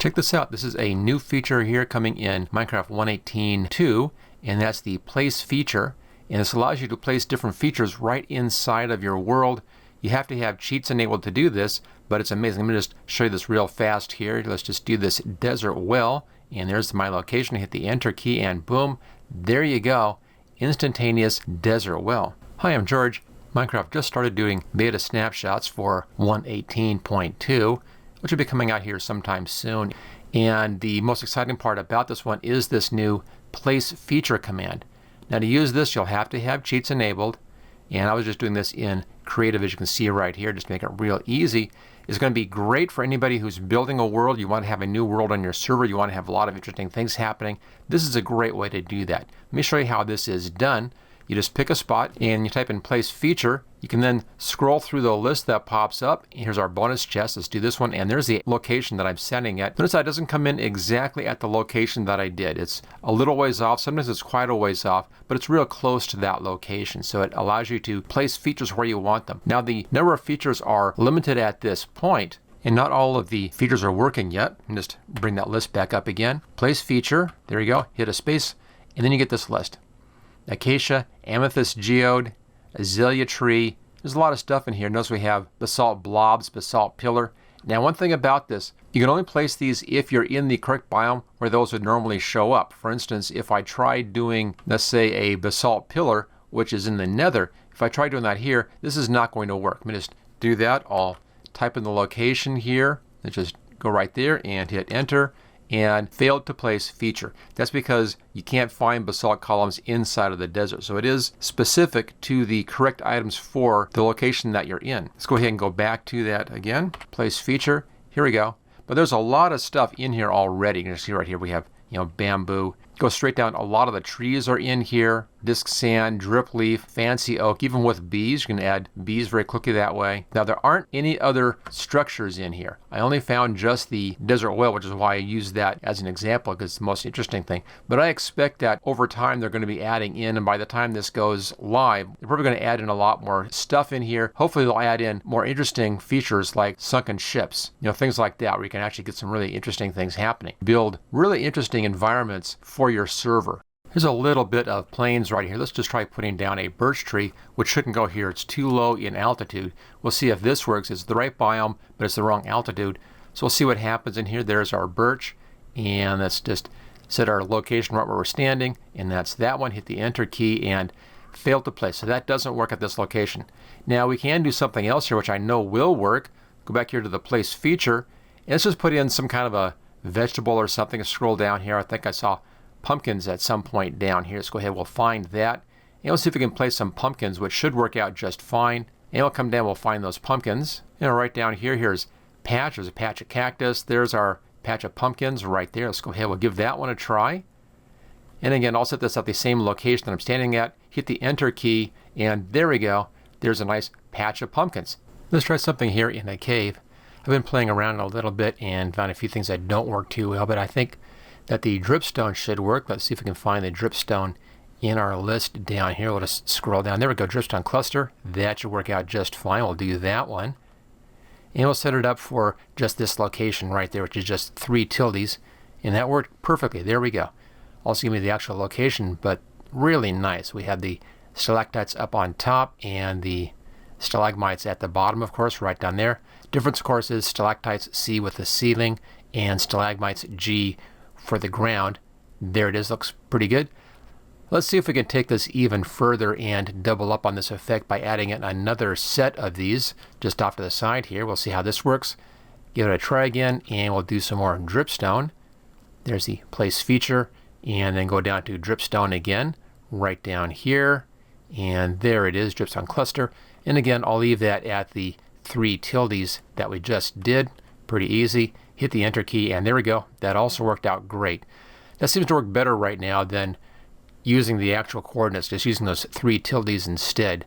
Check this out. This is a new feature here coming in Minecraft 1.18.2, and that's the place feature. And this allows you to place different features right inside of your world. You have to have cheats enabled to do this, but it's amazing. Let me just show you this real fast here. Let's just do this desert well, and there's my location. Hit the enter key and boom, there you go. Instantaneous desert well. Hi, I'm George. Minecraft just started doing beta snapshots for 1.18.2, which will be coming out here sometime soon. And the most exciting part about this one is this new place feature command. Now to use this, you'll have to have cheats enabled. And I was just doing this in creative, as you can see right here, just to make it real easy. It's going to be great for anybody who's building a world. You want to have a new world on your server. You want to have a lot of interesting things happening. This is a great way to do that. Let me show you how this is done. You just pick a spot and you type in place feature. You can then scroll through the list that pops up. Here's our bonus chest. Let's do this one. And there's the location that I'm setting at. Notice that it doesn't come in exactly at the location that I did. It's a little ways off. Sometimes it's quite a ways off, but it's real close to that location. So it allows you to place features where you want them. Now the number of features are limited at this point, and not all of the features are working yet. And just bring that list back up again. Place feature. There you go. Hit a space, and then you get this list. Acacia, amethyst geode, azalea tree. There's a lot of stuff in here. Notice we have basalt blobs, basalt pillar. Now one thing about this, you can only place these if you're in the correct biome where those would normally show up. For instance, if I tried doing, let's say, a basalt pillar, which is in the nether, if I try doing that here, this is not going to work. Let me just do that. I'll type in the location here and just go right there and hit enter. And failed to place feature. That's because you can't find basalt columns inside of the desert. So it is specific to the correct items for the location that you're in. Let's go ahead and go back to that again. Place feature. Here we go. But there's a lot of stuff in here already. You can see right here we have, bamboo. Go straight down. A lot of the trees are in here. Disc sand, drip leaf, fancy oak. Even with bees, you can add bees very quickly that way. Now there aren't any other structures in here. I only found just the desert well, which is why I used that as an example because it's the most interesting thing. But I expect that over time they're going to be adding in, and by the time this goes live, they're probably going to add in a lot more stuff in here. Hopefully they'll add in more interesting features like sunken ships, things like that, where you can actually get some really interesting things happening. Build really interesting environments for your server. Here's a little bit of plains right here. Let's just try putting down a birch tree, which shouldn't go here. It's too low in altitude. We'll see if this works. It's the right biome, but it's the wrong altitude. So we'll see what happens in here. There's our birch, and let's just set our location right where we're standing, and that's that one. Hit the enter key and failed to place. So that doesn't work at this location. Now we can do something else here, which I know will work. Go back here to the place feature, and let's just put in some kind of a vegetable or something. Scroll down here. I think I saw pumpkins at some point down here. Let's go ahead, we'll find that. And we'll see if we can place some pumpkins, which should work out just fine. And we'll come down, we'll find those pumpkins. Right down here, here's patch. There's a patch of cactus. There's our patch of pumpkins right there. Let's go ahead, we'll give that one a try. And again, I'll set this at the same location that I'm standing at. Hit the enter key, and there we go. There's a nice patch of pumpkins. Let's try something here in a cave. I've been playing around a little bit and found a few things that don't work too well, but I think that the dripstone should work. Let's see if we can find the dripstone in our list down here. We'll just scroll down. There we go, dripstone cluster. That should work out just fine. We'll do that one. And we'll set it up for just this location right there, which is just 3 tildes. And that worked perfectly. There we go. Also give me the actual location, but really nice. We have the stalactites up on top and the stalagmites at the bottom, of course, right down there. Difference, of course, is stalactites C with the ceiling and stalagmites G for the ground. There it is, looks pretty good. Let's see if we can take this even further and double up on this effect by adding in another set of these just off to the side here. We'll see how this works. Give it a try again, and we'll do some more dripstone. There's the place feature, and then go down to dripstone again, right down here, and there it is, dripstone cluster. And again, I'll leave that at the 3 tildes that we just did. Pretty easy. Hit the enter key, and there we go. That also worked out great. That seems to work better right now than using the actual coordinates, just using those 3 tildes instead.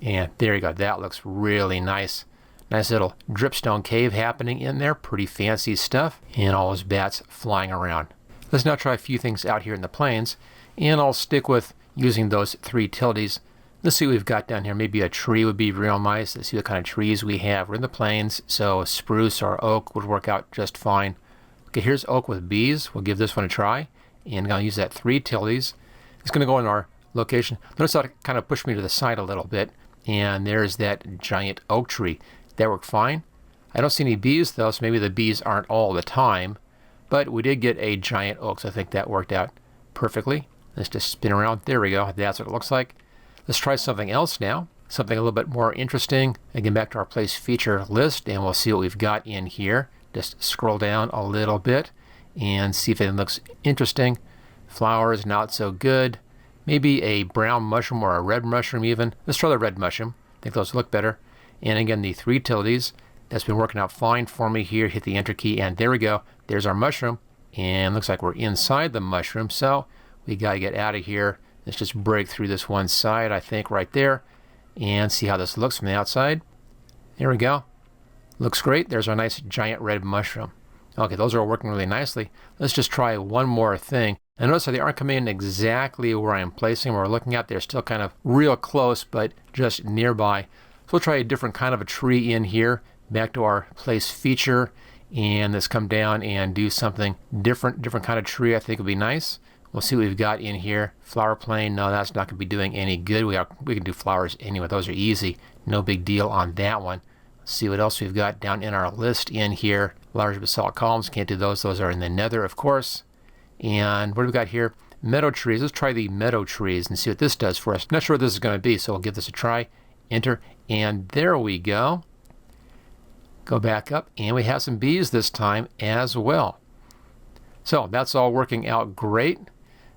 And there you go. That looks really nice. Nice little Dripstone Cave happening in there. Pretty fancy stuff. And all those bats flying around. Let's now try a few things out here in the plains. And I'll stick with using those 3 tildes. Let's see what we've got down here. Maybe a tree would be real nice. Let's see what kind of trees we have. We're in the plains, so spruce or oak would work out just fine. Okay, here's oak with bees. We'll give this one a try. And I'll use that 3 tildes. It's going to go in our location. Notice how it kind of pushed me to the side a little bit. And there's that giant oak tree. That worked fine. I don't see any bees though, so maybe the bees aren't all the time. But we did get a giant oak, so I think that worked out perfectly. Let's just spin around. There we go. That's what it looks like. Let's try something else now. Something a little bit more interesting. Again, back to our place feature list, and we'll see what we've got in here. Just scroll down a little bit and see if it looks interesting. Flowers, not so good. Maybe a brown mushroom or a red mushroom even. Let's try the red mushroom. I think those look better. And again, the 3 tildes. That's been working out fine for me here. Hit the enter key, and there we go. There's our mushroom. And looks like we're inside the mushroom, so we got to get out of here. Let's just break through this one side, I think, right there. And see how this looks from the outside. There we go. Looks great. There's our nice giant red mushroom. Okay, those are working really nicely. Let's just try one more thing. And notice that they aren't coming in exactly where I'm placing them. We're looking at, they're still kind of real close, but just nearby. So we'll try a different kind of a tree in here. Back to our place feature. And let's come down and do something different kind of tree I think would be nice. We'll see what we've got in here. Flower plane, no, that's not going to be doing any good. We can do flowers anyway. Those are easy. No big deal on that one. Let's see what else we've got down in our list in here. Large basalt columns, can't do those. Those are in the nether, of course. And what do we got here? Meadow trees. Let's try the meadow trees and see what this does for us. Not sure what this is going to be, so we'll give this a try. Enter, and there we go. Go back up, and we have some bees this time as well. So that's all working out great.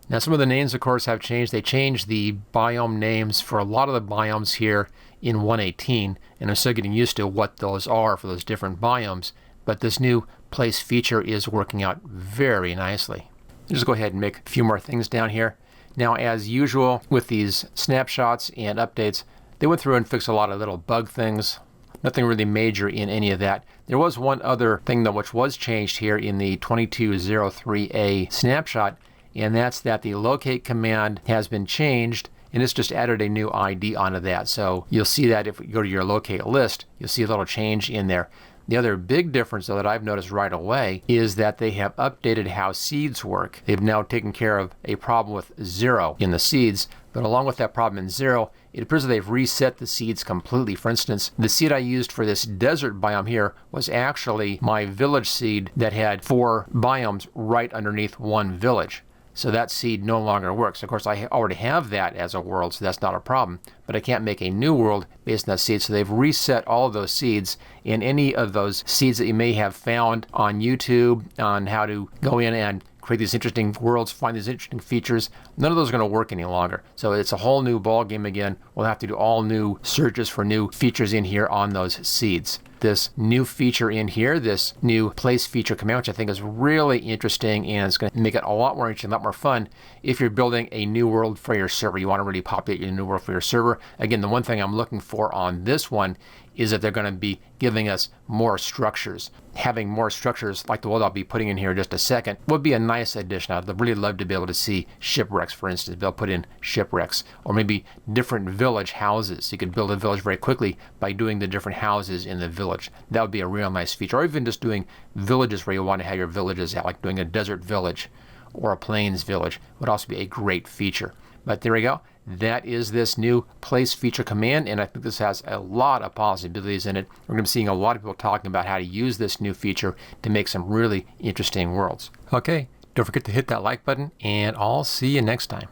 Now some of the names, of course, have changed. They changed the biome names for a lot of the biomes here in 1.18, and I'm still getting used to what those are for those different biomes. But this new place feature is working out very nicely. I'll just go ahead and make a few more things down here. Now, as usual with these snapshots and updates, they went through and fixed a lot of little bug things. Nothing really major in any of that. There was one other thing though which was changed here in the 2203A snapshot, and that's that the locate command has been changed, and it's just added a new ID onto that. So you'll see that if you go to your locate list, you'll see a little change in there. The other big difference though that I've noticed right away is that they have updated how seeds work. They've now taken care of a problem with 0 in the seeds, but along with that problem in 0, it appears that they've reset the seeds completely. For instance, the seed I used for this desert biome here was actually my village seed that had 4 biomes right underneath one village. So that seed no longer works. Of course, I already have that as a world, so that's not a problem. But I can't make a new world based on that seed. So they've reset all of those seeds, and any of those seeds that you may have found on YouTube on how to go in and create these interesting worlds, find these interesting features, none of those are going to work any longer. So it's a whole new ball game again. We'll have to do all new searches for new features in here on those seeds. This new feature in here, this new place feature command, which I think is really interesting, and it's going to make it a lot more interesting, a lot more fun if you're building a new world for your server. You want to really populate your new world for your server. Again, the one thing I'm looking for on this one is that they're going to be giving us more structures. Having more structures like the world I'll be putting in here in just a second would be a nice addition. I'd really love to be able to see shipwrecks, for instance. Be able to put in shipwrecks, or maybe different village houses. You could build a village very quickly by doing the different houses in the village. That would be a real nice feature. Or even just doing villages where you want to have your villages at, like doing a desert village or a plains village would also be a great feature. But there we go. That is this new place feature command, and I think this has a lot of possibilities in it. We're going to be seeing a lot of people talking about how to use this new feature to make some really interesting worlds. Okay, don't forget to hit that like button, and I'll see you next time.